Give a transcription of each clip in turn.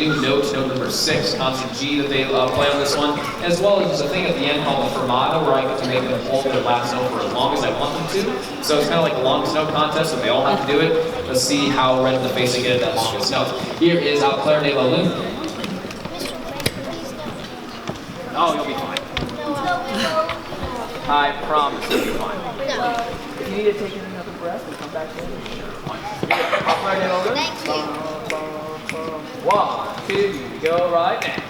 new note number 6, constant G that they play on this one, as well as there's a thing at the end called the fermata where I get to make them hold their last note for as long as I want them to. So it's kind of like a longest note contest, so they all have to do it. Let's see how red in the face they get at that longest note. Here is Au Clair de la Lune. Oh, you'll be fine. I promise you'll be fine. If you need to take in another breath and come back in, sure. Au Clair de la Lune. Thank you. 1, 2, go right now.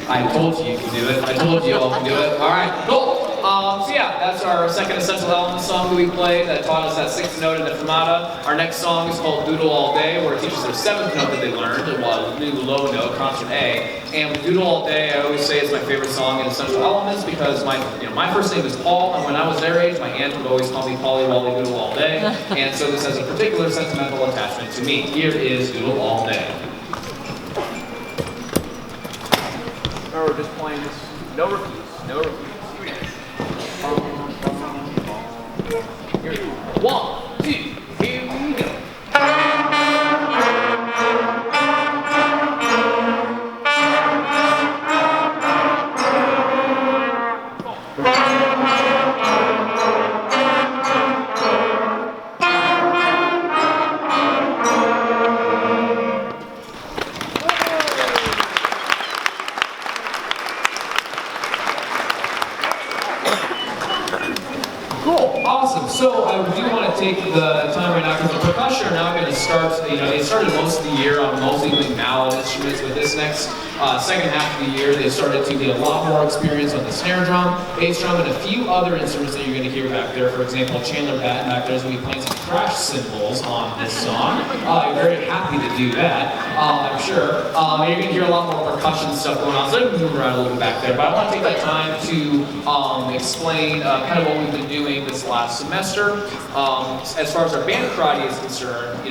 I told you you can do it. I told you all can do it. All right, cool. So yeah, that's our second essential element song that we played that taught us that 6th note in the fermata. Our next song is called Doodle All Day, where it teaches their 7th note that they learned, a new low note, concert A. And with Doodle All Day, I always say it's my favorite song in essential elements because my first name is Paul, and when I was their age, my aunt would always call me Polly Wally Doodle All Day. And so this has a particular sentimental attachment to me. Here is Doodle All Day. We're just playing this, no repeats, no repeats. Here we go. 1, 2, here we go. Cool, awesome. So I do want to take the time right now because the percussion are now going to start, they started most of the year on mostly doing mallet instruments, but this next second half of the year they started to get a lot more experience on the snare drum, bass drum, and a few other instruments that you're going to hear back there. For example, Chandler Batten back there is going to be playing some crash cymbals on this song. I'm very happy to do that, I'm sure. You're going to hear a lot more percussion stuff going on, so I'm going to move around a little bit back there, but I want to take that time to explain kind of what we've been doing this last semester. As far as our band karate is concerned,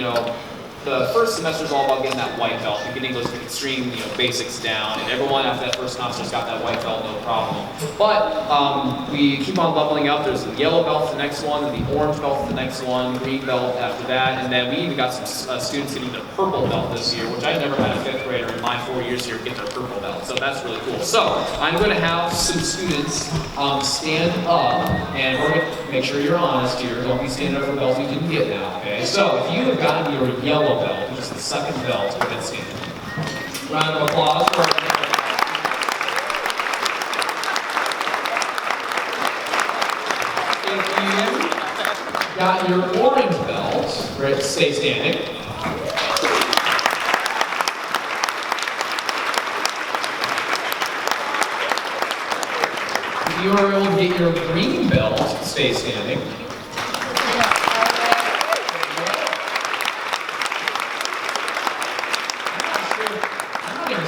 the first semester is all about getting that white belt, and getting those extreme, basics down. And everyone after that first conference got that white belt, no problem. But we keep on leveling up. There's the yellow belt for the next one, and the orange belt for the next one, green belt after that, and then we even got some students getting their purple belt this year, which I never had a 5th grader in my 4 years here get their purple belt. So that's really cool. So I'm going to have some students stand up, and we're going to make sure you're honest here. Don't be standing up for belts you didn't get now, okay? So if you have gotten your yellow belt, which is the 2nd belt, go ahead and stand. Round of applause for If you got your orange belt, right, stay standing. If you are able to get your green belt, stay standing.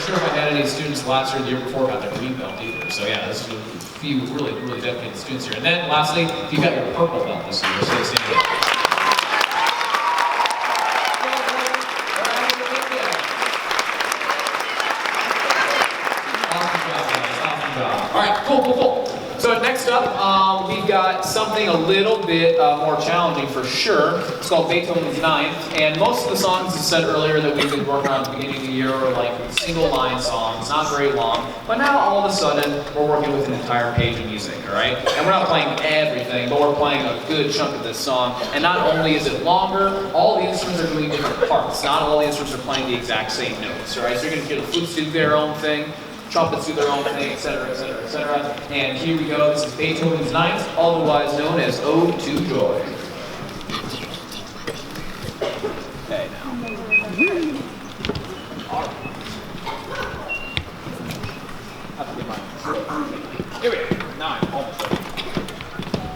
Sure if I had any students last year or the year before got their green belt either. So yeah, there's a few really, really dedicated students here. And then lastly, if you got your purple belt this year, stay standing. Awesome job, guys. Awesome job. All right, cool. So next up, we've got something a little bit more challenging for sure. It's called Beethoven's Ninth, and most of the songs, as I said earlier, that we've been working on at the beginning of the year are like single line songs, not very long, but now all of a sudden, we're working with an entire page of music, all right? And we're not playing everything, but we're playing a good chunk of this song, and not only is it longer, all the instruments are doing different parts. Not all the instruments are playing the exact same notes, all right? So you're gonna hear the flutes do their own thing, trumpets do their own thing, etc., etc., etc. And here we go. This is Beethoven's Ninth, otherwise known as Ode to Joy. Okay, now. All right. I have to get mine. Here we go. 9, almost ready.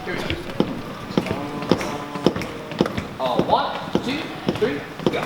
Here we go. 1, 2, 3, go.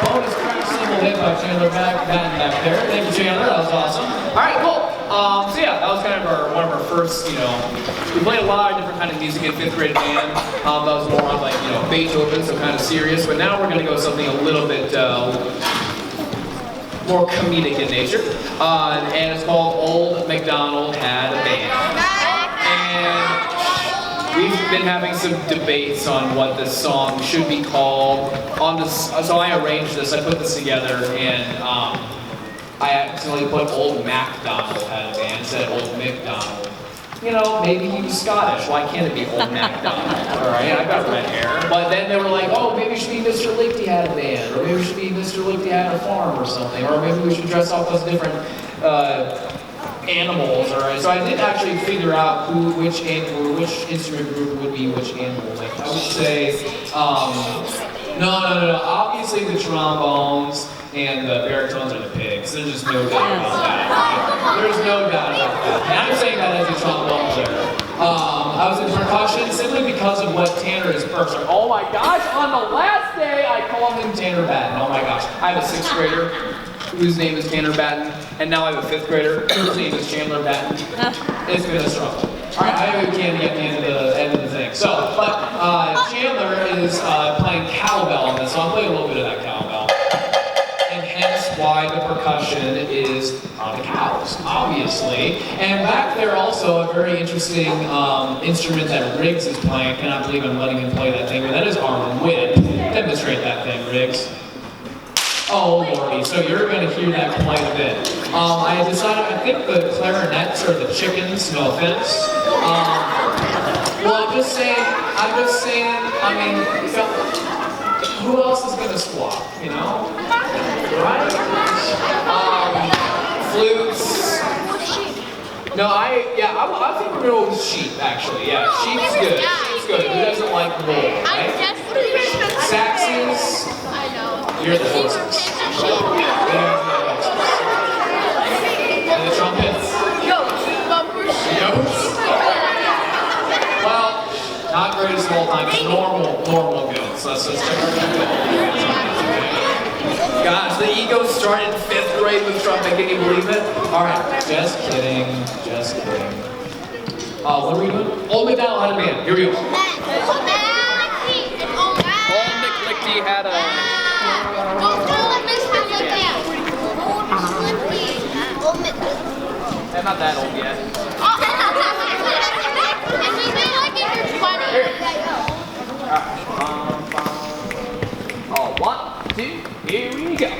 Bonus crack cymbal hit by Chandler back there. Thank you, Chandler. That was awesome. All right, cool. So yeah, that was kind of one of our first, we played a lot of different kind of music in 5th grade band. That was more on like, Beethoven, so kind of serious. But now we're going to go something a little bit more comedic in nature. And it's called Old MacDonald Had a Band. And we've been having some debates on what this song should be called. So I arranged this, I put this together, and I accidentally put Old MacDonald Had a Band instead of Old MacDonald. Maybe he was Scottish. Why can't it be Old MacDonald? All right, I got red hair. But then they were like, oh, maybe it should be Mr. Lichty Had a Band, or maybe it should be Mr. Lichty Had a Farm or something, or maybe we should dress up as different animals. All right, so I did actually figure out which instrument group would be which animal. Like I would say, no. Obviously the trombones and the baritones are the pigs. There's just no doubt about that. There's no doubt about that. And I'm saying that as a trombone player. I was in percussion simply because of what Tanner is perks are. Oh my gosh, on the last day I called him Tanner Batten. Oh my gosh. I have a 6th grader whose name is Tanner Batten, and now I have a 5th grader whose name is Chandler Batten. It's been a struggle. Alright, I can't get the end of the thing. So, but Chandler is playing cowbell on this, so I'm playing a little bit of that cowbell. And hence why the percussion is on the cows, obviously. And back there also a very interesting instrument that Riggs is playing. I cannot believe I'm letting him play that thing, but that is our whip. Demonstrate that thing, Riggs. Oh lordy, so you're going to hear that quite a bit. I decided, I think the clarinets are the chickens, no offense. Well, I'm just saying, I mean, who else is going to squawk, Right? Flutes. No, I think we're going to go with sheep, actually. Yeah, sheep's good. Sheep's good. Who doesn't like wool, right? Saxons. You're the horses. And the trumpets. Goats. Well, not greatest of all time. It's normal goats. Let's just check our goats. Gosh, the ego started in 5th grade with trumpet. Can you believe it? All right, just kidding. What are we doing? Old MacDonald Had a Band. Here we go. Old McLichty had a. I'm not that old yet. Alright. 1, 2, here we go.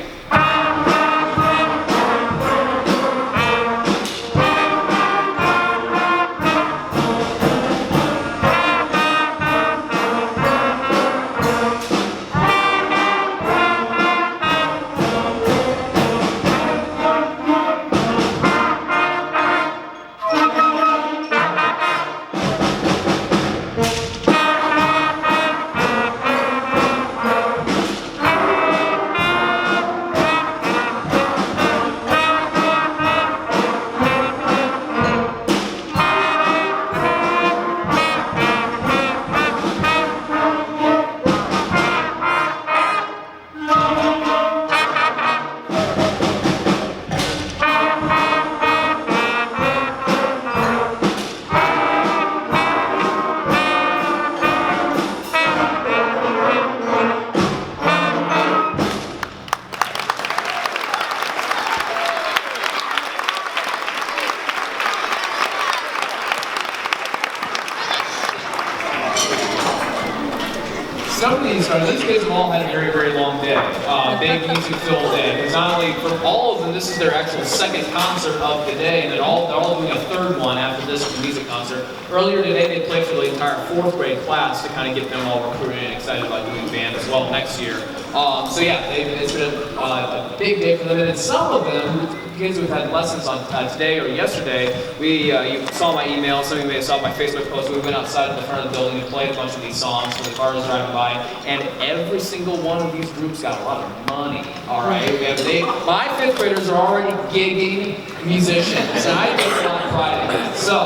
some of these kids have all had a very, very long day. Big music-filled day. Because not only for all of them, this is their actual second concert of the day, and they're all doing a third one after this music concert. Earlier today, they played for the entire 4th grade class to kind of get them all recruited and excited about doing band as well next year. So yeah, it's been a big day for them, and some of them, kids who've had lessons on today or yesterday, you saw my email, some of you may have saw my Facebook post, we went outside in the front of the building and played a bunch of these songs for the cars driving by, and every single one of these groups got a lot of money, all right? My 5th graders are already gigging musicians, and I take a lot of pride in that. So,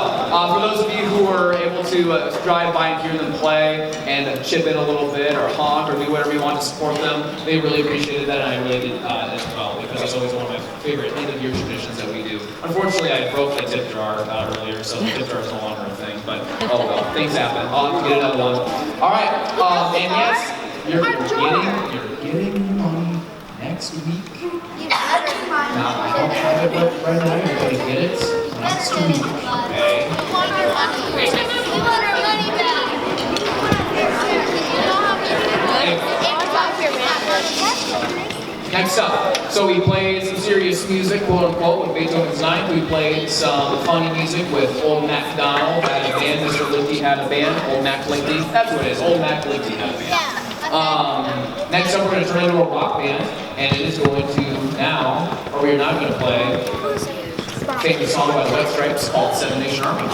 for those of you who were able to drive by and hear them play and chip in a little bit or honk or do whatever you want to support them, they really appreciated that, and I really did as well, because it's always one of my favorite end-of-year traditions that we do. Unfortunately, I broke the tip jar earlier, so the tip jar is no longer a thing, but oh well, things happen. I'll have to get another one. All right, and yes, you're getting money next week. Now, I don't have it right now, you're going to get it next week, okay? We want our money back. Next up, so we played some serious music, quote unquote, with Beethoven's Ninth. We played some funny music with Old MacDonald had a band, Mr. Linkey had a band, Old Mac Linkey, that's what it is, Old Mac Linkey had a band. Next up, we're going to turn into a rock band, and it is going to now, or we are not going to play a famous song by the White Stripes called Seven Nation Army.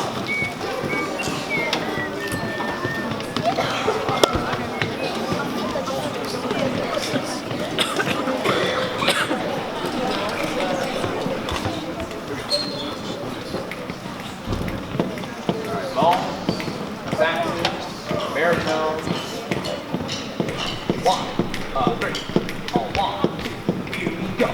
Baritone. 1, 3, 1. Here we go.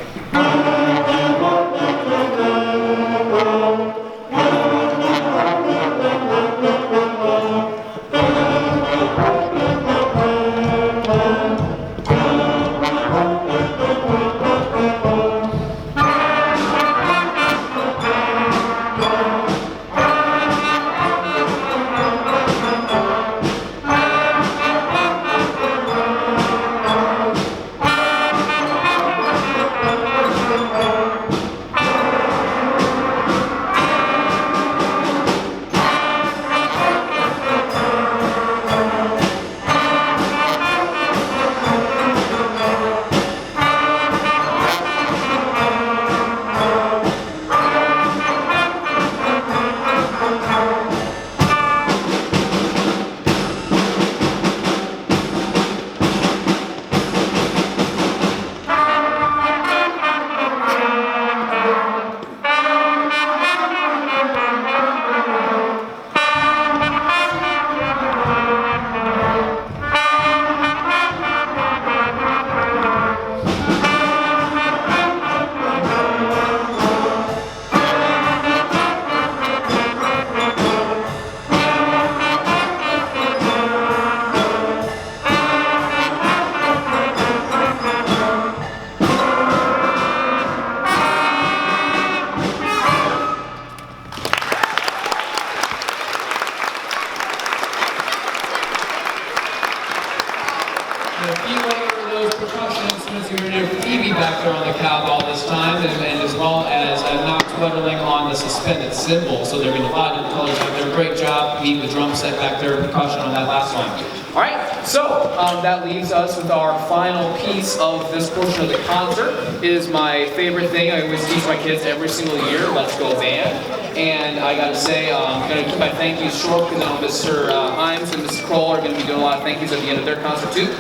A few of those percussion instruments you were near Phoebe back there on the cowbell this time, and as well as Knox Wetterling on the suspended cymbal. So they're in a lot of different colors out there. Great job beating the drum set back there, percussion on that last one. All right, so that leaves us with our final piece of this portion of the concert. It is my favorite thing. I always teach my kids every single year, Let's Go Band. And I gotta say, I'm gonna keep my thank yous short because I know Mr. Himes and Mrs. Kroll are gonna be doing a lot of thank yous at the end of their concert too.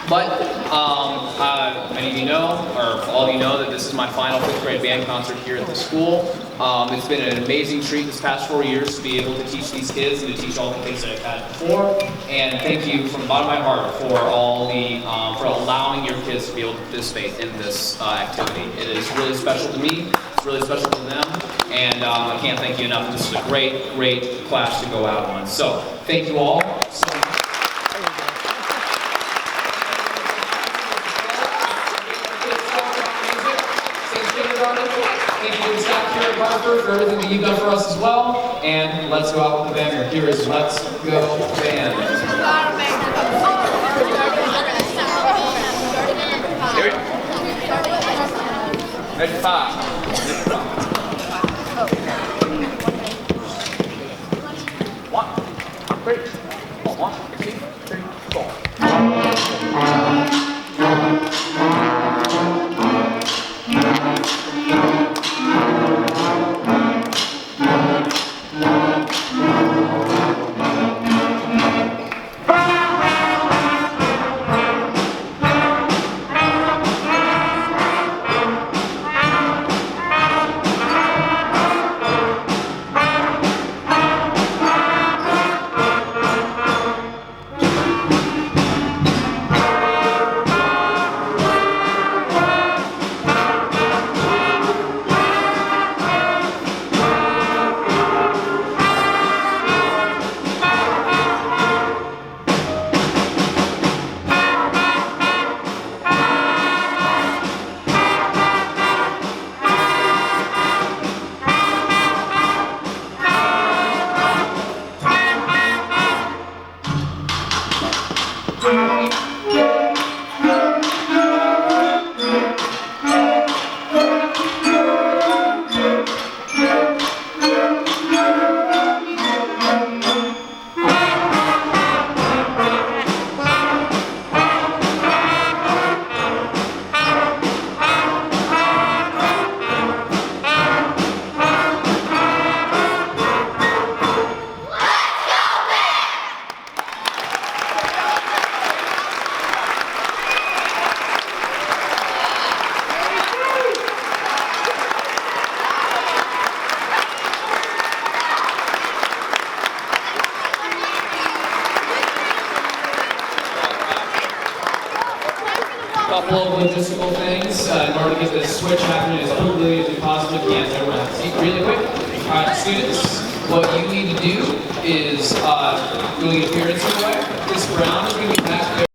But many of you know, or all of you know, that this is my final 5th grade band concert here at the school. It's been an amazing treat this past 4 years to be able to teach these kids and to teach all the things that I've had before. And thank you from the bottom of my heart for all the, for allowing your kids to be able to participate in this activity. It is really special to me, it's really special to them, and I can't thank you enough. This is a great, great class to go out on. So, thank you all so much. Thank you to Scott here at Harper for everything that you've done for us as well. And let's go out with the banger. Here is Let's Go Band. Ready, 5. One, three, 1, 2, 3, Couple of logistical things in order to get this switch happening as quickly as we possibly can. So everyone have a seat really quick. All right, students, what you need to do is doing appearance right.